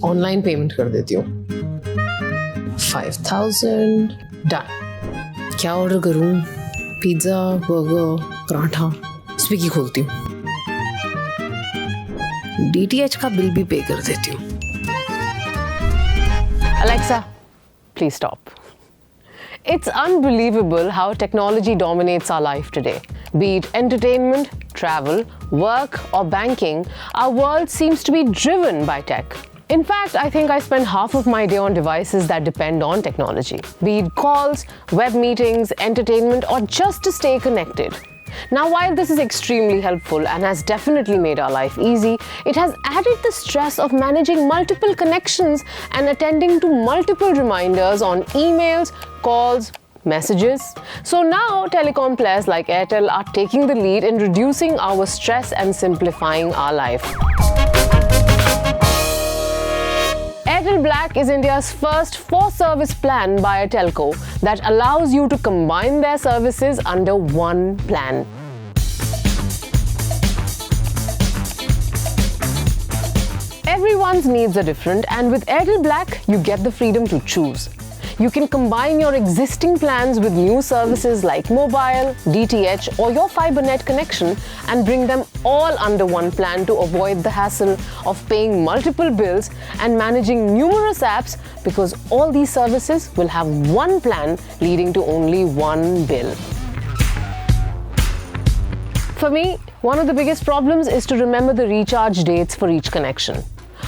Online payment कर देती हूँ। 5000 डन। क्या ऑर्डर करूँ? Pizza, burger, paratha. स्विगी खोलती हूँ। DTH का बिल भी पे कर देती हूँ। Alexa, please stop. It's unbelievable how technology dominates our life today. Be it entertainment, travel, work, or banking, our world seems to be driven by tech. In fact, I think I spend half of my day on devices that depend on technology. Be it calls, web meetings, entertainment, or just to stay connected. Now, while this is extremely helpful and has definitely made our life easy, it has added the stress of managing multiple connections and attending to multiple reminders on emails, calls, messages. So now, telecom players like Airtel are taking the lead in reducing our stress and simplifying our life. Airtel Black is India's first 4-service plan by a telco that allows you to combine their services under one plan. Everyone's needs are different, and with Airtel Black, you get the freedom to choose. You can combine your existing plans with new services like mobile, DTH, or your FiberNet connection and bring them all under one plan to avoid the hassle of paying multiple bills and managing numerous apps, because all these services will have one plan leading to only one bill. For me, one of the biggest problems is to remember the recharge dates for each connection.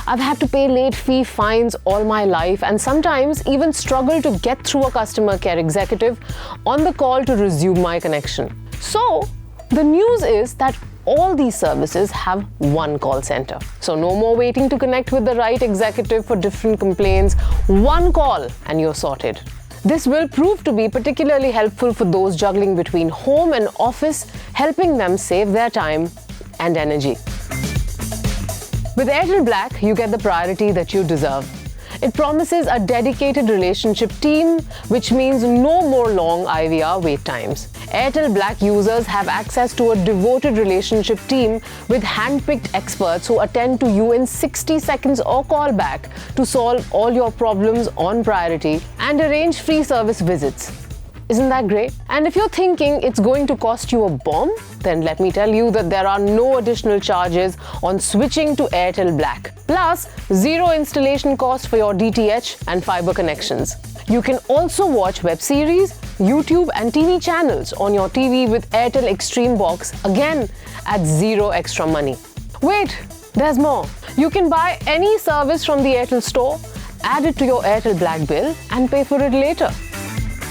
I've had to pay late fee fines all my life and sometimes even struggle to get through a customer care executive on the call to resume my connection. So, the news is that all these services have one call center. So no more waiting to connect with the right executive for different complaints. One call and you're sorted. This will prove to be particularly helpful for those juggling between home and office, helping them save their time and energy. With Airtel Black, you get the priority that you deserve. It promises a dedicated relationship team, which means no more long IVR wait times. Airtel Black users have access to a devoted relationship team with hand-picked experts who attend to you in 60 seconds or call back to solve all your problems on priority and arrange free service visits. Isn't that great? And if you're thinking it's going to cost you a bomb, then let me tell you that there are no additional charges on switching to Airtel Black. Plus, zero installation cost for your DTH and fiber connections. You can also watch web series, YouTube and TV channels on your TV with Airtel Extreme Box, again at zero extra money. Wait, there's more. You can buy any service from the Airtel store, add it to your Airtel Black bill and pay for it later.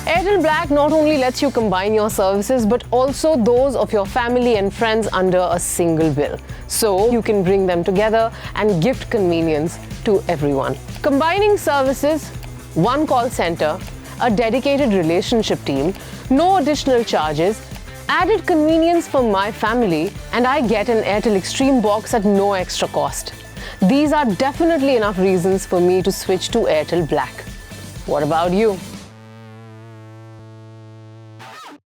Airtel Black not only lets you combine your services but also those of your family and friends under a single bill. So you can bring them together and gift convenience to everyone. Combining services, one call center, a dedicated relationship team, no additional charges, added convenience for my family, and I get an Airtel Extreme Box at no extra cost. These are definitely enough reasons for me to switch to Airtel Black. What about you?